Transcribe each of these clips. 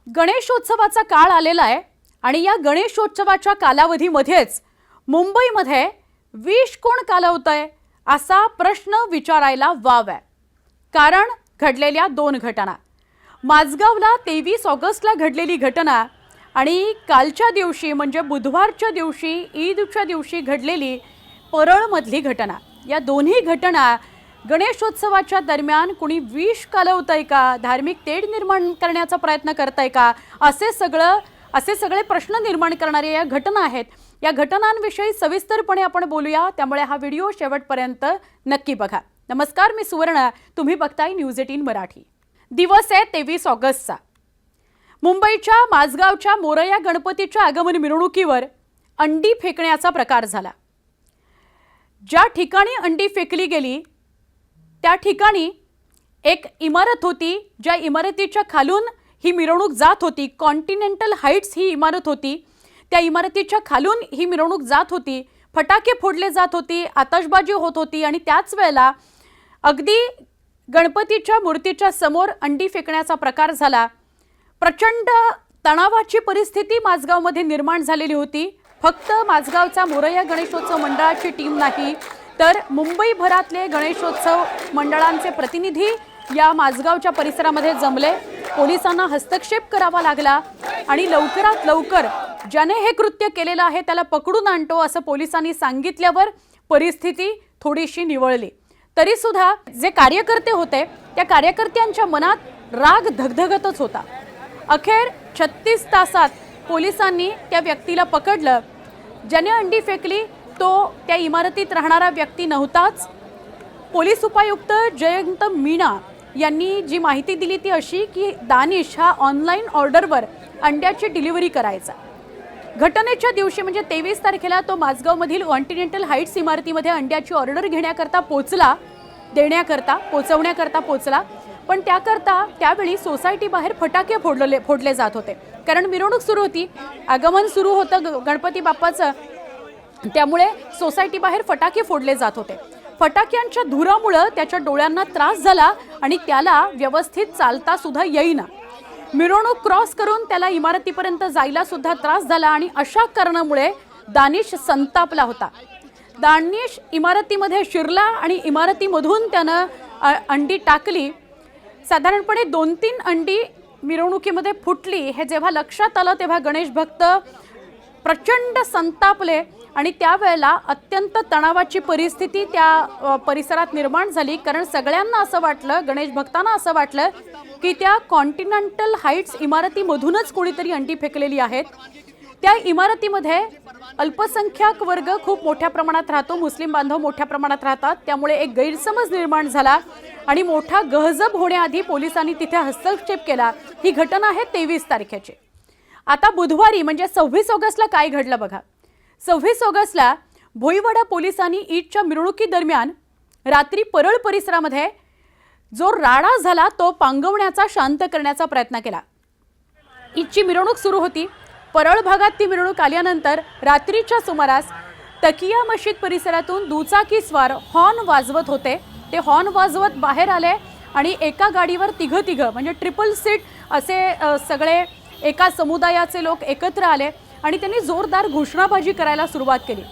गणेशोत्सवाचा काळ आलेला आहे आणि या गणेशोत्सवाच्या कालावधीमध्येच मुंबईमध्ये विष कोण कालवतंय असा प्रश्न विचारायला वाव आहे। कारण घडलेल्या दोन घटना, माझगावला 23 ऑगस्टला घडलेली घटना आणि कालच्या दिवशी म्हणजे बुधवारच्या दिवशी ईदच्या दिवशी घडलेली परळमधली घटना। या दोन्ही घटना गणेशोत्सवाच्या दरम्यान कुणी विष कालवतंय का, धार्मिक तेढ निर्माण करण्याचा प्रयत्न करतंय का, असे सगळे प्रश्न निर्माण करणाऱ्या या घटना आहेत। या घटनांविषयी सविस्तरपणे आपण बोलूया, त्यामुळे हा व्हिडिओ शेवटपर्यंत नक्की बघा। नमस्कार, मी सुवर्ण, तुम्ही बघताय न्यूज 18 मराठी। दिवस आहे 23 ऑगस्टचा। मुंबईच्या माझगावच्या मोरया गणपतीच्या आगमन मिरवणुकीवर अंडी फेकण्याचा प्रकार झाला। ज्या ठिकाणी अंडी फेकली गेली त्या ठिकाणी एक इमारत होती, ज्या इमारतीच्या खालून ही मिरवणूक जात होती। कॉन्टिनेंटल हाइट्स ही इमारत होती, त्या इमारतीच्या खालून ही मिरवणूक जात होती। फटाके फोडले जात होती, आतषबाजी होत होती आणि त्याच वेळेला अगदी गणपतीच्या मूर्तीच्या समोर अंडी फेकण्याचा प्रकार झाला। प्रचंड तणावाची परिस्थिती माझगावमध्ये निर्माण झालेली होती। फक्त माझगावचा मोरया गणेशोत्सव मंडळाची टीम नाही, तर मुंबईभरातले गणेशोत्सव मंडळांचे प्रतिनिधी या माझगावच्या परिसरामध्ये जमले। पोलिसांना हस्तक्षेप करावा लागला आणि लवकरात लवकर ज्याने हे कृत्य केलेलं आहे त्याला पकडून आणतो असं पोलिसांनी सांगितल्यावर परिस्थिती थोडीशी निवळली। तरी सुद्धा जे कार्यकर्ते होते त्या कार्यकर्त्यांच्या मनात राग धगधगतच होता। अखेर 36 तासात पोलिसांनी त्या व्यक्तीला पकडलं। ज्याने अंडी फेकली तो त्या इमारतीत राहणारा व्यक्ती नव्हताच। पोलीस उपायुक्त जयंत मीना यांनी जी माहिती दिली ती अशी की दानिश हा ऑनलाईन ऑर्डरवर अंड्याची डिलिव्हरी करायचा। घटनेच्या दिवशी म्हणजे 23 तारखेला तो माझगावमधील कॉन्टिनेंटल हाइट्स इमारतीमध्ये अंड्याची ऑर्डर घेण्याकरता पोचवण्याकरता पोचला, पण त्यावेळी सोसायटी बाहेर फटाके फोडले जात होते। कारण मिरवणूक सुरू होती, आगमन सुरू होतं गणपती बाप्पाचं, त्यामुळे सोसायटी बाहेर फटाके फोडले जात होते। फटाक्यांच्या धुरामुळे त्याच्या डोळ्यांना त्रास झाला आणि त्याला व्यवस्थित चालता सुद्धा येईना। मिरवणूक क्रॉस करून त्याला इमारतीपर्यंत जायला सुद्धा त्रास झाला आणि अशा कारणामुळे दानिश संतापला होता। दानिश इमारतीमध्ये शिरला आणि इमारतीमधून त्यानं अंडी टाकली। साधारणपणे 2-3 अंडी मिरवणुकीमध्ये फुटली। हे जेव्हा लक्षात आलं तेव्हा गणेश भक्त प्रचंड संतापले आणि त्यावेळेला अत्यंत तणावाची परिस्थिती त्या परिसरात निर्माण झाली। कारण सगळ्यांना असं वाटलं, गणेश भक्तांना असं वाटलं की त्या कॉन्टिनेंटल हाइट्स इमारतीमधूनच कोणीतरी अंडी फेकलेली आहेत। त्या इमारतीमध्ये अल्पसंख्याक वर्ग खूप मोठ्या प्रमाणात राहतो, मुस्लिम बांधव मोठ्या प्रमाणात राहतात, त्यामुळे एक गैरसमज निर्माण झाला आणि मोठा गहजब होण्याआधी पोलिसांनी तिथे हस्तक्षेप केला। ही घटना आहे 23 तारखेची। आता बुधवारी म्हणजे 26 ऑगस्टला काय घडलं बघा। 26 ऑगस्टला भोईवाडा पोलिसांनी ईदच्या मिरवणुकीदरम्यान रात्री परळ परिसरामध्ये जो राडा झाला तो पांगवण्याचा, शांत करण्याचा प्रयत्न केला। ईदची मिरवणूक सुरू होती। परळ भागात ती मिरवणूक आल्यानंतर रात्रीच्या सुमारास तकिया मशीद परिसरातून दुचाकी स्वार हॉर्न वाजवत होते। ते हॉर्न वाजवत बाहेर आले आणि एका गाडीवर तिघ म्हणजे ट्रिपल सीट असे सगळे एका समुदायाचे लोक एकत्र आले आणि त्यांनी जोरदार घोषणाबाजी करायला सुरुवात केली।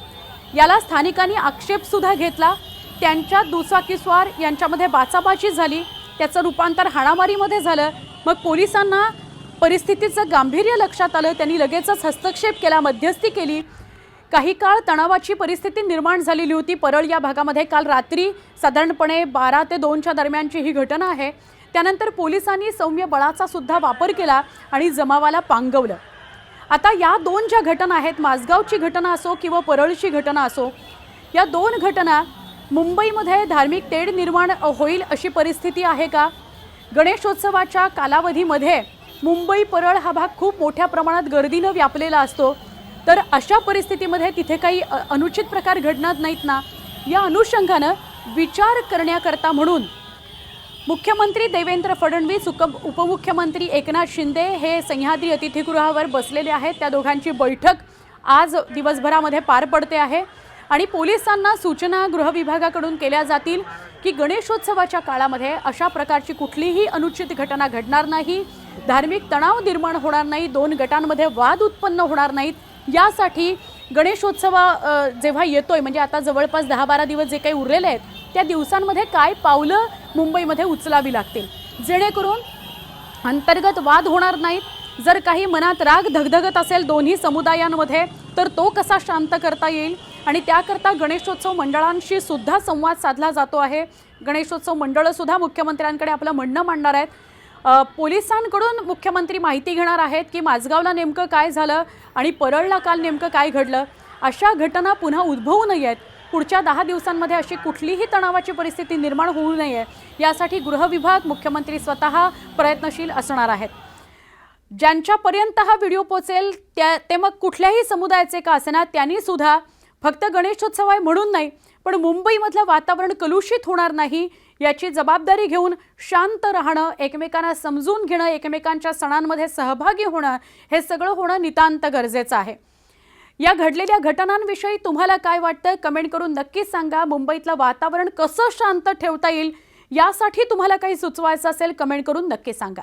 याला स्थानिकांनी आक्षेप सुद्धा घेतला। त्यांच्या दुचाकीस्वार यांच्यामध्ये बाचाबाची झाली, त्याचं रूपांतर हाणामारीमध्ये झालं। मग पोलिसांना परिस्थितीचं गांभीर्य लक्षात आलं, त्यांनी लगेचच हस्तक्षेप केला, मध्यस्थी केली। काही काळ तणावाची परिस्थिती निर्माण झालेली होती परळ या भागामध्ये। काल रात्री साधारणपणे 12 ते 2च्या दरम्यानची ही घटना आहे। त्यानंतर पोलिसांनी सौम्य बळाचा सुद्धा वापर केला आणि जमावाला पांगवलं। आता या दोन ज्या घटना आहेत, माझगावची घटना असो किंवा परळची घटना असो, या दोन घटना मुंबईमध्ये धार्मिक तेढ निर्माण होईल अशी परिस्थिती आहे का? गणेशोत्सवाच्या कालावधीमध्ये मुंबई परळ हा भाग खूप मोठ्या प्रमाणात गर्दीनं व्यापलेला असतो, तर अशा परिस्थितीमध्ये तिथे काही अनुचित प्रकार घडणार नाहीत ना, या अनुषंगानं विचार करण्याकरता म्हणून मुख्यमंत्री देवेंद्र फडणवीस, उपमुख्यमंत्री एकनाथ शिंदे हे सह्याद्री अतिथीगृहावर बसलेले आहेत। त्या दोघांची बैठक आज दिवसभरामध्ये पार पडते आहे आणि पोलिसांना सूचना गृह विभागाकडून केल्या जातील की गणेशोत्सवाच्या काळामध्ये अशा प्रकारची कुठलीही अनुचित घटना घडणार नाही। धार्मिक तणाव निर्माण होणार नाही, दोन गटांमध्ये वाद उत्पन्न होणार नाहीत, यासाठी गणेशोत्सव जेव्हा येतोय, म्हणजे आता जवळपास 10-12 दिवस जे काही उरलेले आहेत, त्या दिवसांमध्ये काय पावलं मुंबईमध्ये उचलावी लागतील जेणेकरून अंतर्गत वाद होणार नाहीत। जर काही मनात राग धगधगत असेल दोन्ही समुदायांमध्ये तर तो कसा शांत करता येईल, आणि त्याकरता गणेशोत्सव मंडळांशी सुद्धा संवाद साधला जातो आहे। गणेशोत्सव मंडळं सुद्धा मुख्यमंत्र्यांकडे आपलं म्हणणं मांडणार आहेत। पोलिसांकडून मुख्यमंत्री माहिती घेणार आहेत की माझगावला नेमकं काय झालं आणि परळला काल नेमकं काय घडलं। अशा घटना पुन्हा उद्भवू नयेत, पुढच्या 10 दिवसांमध्ये अशी कुठलीही तणावाची परिस्थिती निर्माण होऊ नये, यासाठी गृह विभाग, मुख्यमंत्री स्वतः प्रयत्नशील असणार आहेत। ज्यांच्यापर्यंत हा व्हिडिओ पोहोचेल ते मग कुठल्याही समुदायाचे का असेना, त्यांनी सुद्धा फक्त गणेशोत्सव आहे म्हणून नाही, पण मुंबईमधलं वातावरण कलुषित होणार नाही याची जबाबदारी घेऊन शांत राहणं, एकमेकांना समजून घेणं, एकमेकांच्या सणांमध्ये सहभागी होणं, हे सगळं होणं नितांत गरजेचं आहे। या घडलेल्या घटनांविषयी तुम्हाला काय वाटतं कमेंट करून नक्कीच सांगा। मुंबईतलं वातावरण कसं शांत ठेवता येईल यासाठी तुम्हाला काही सुचवायचं असेल कमेंट करून नक्की सांगा।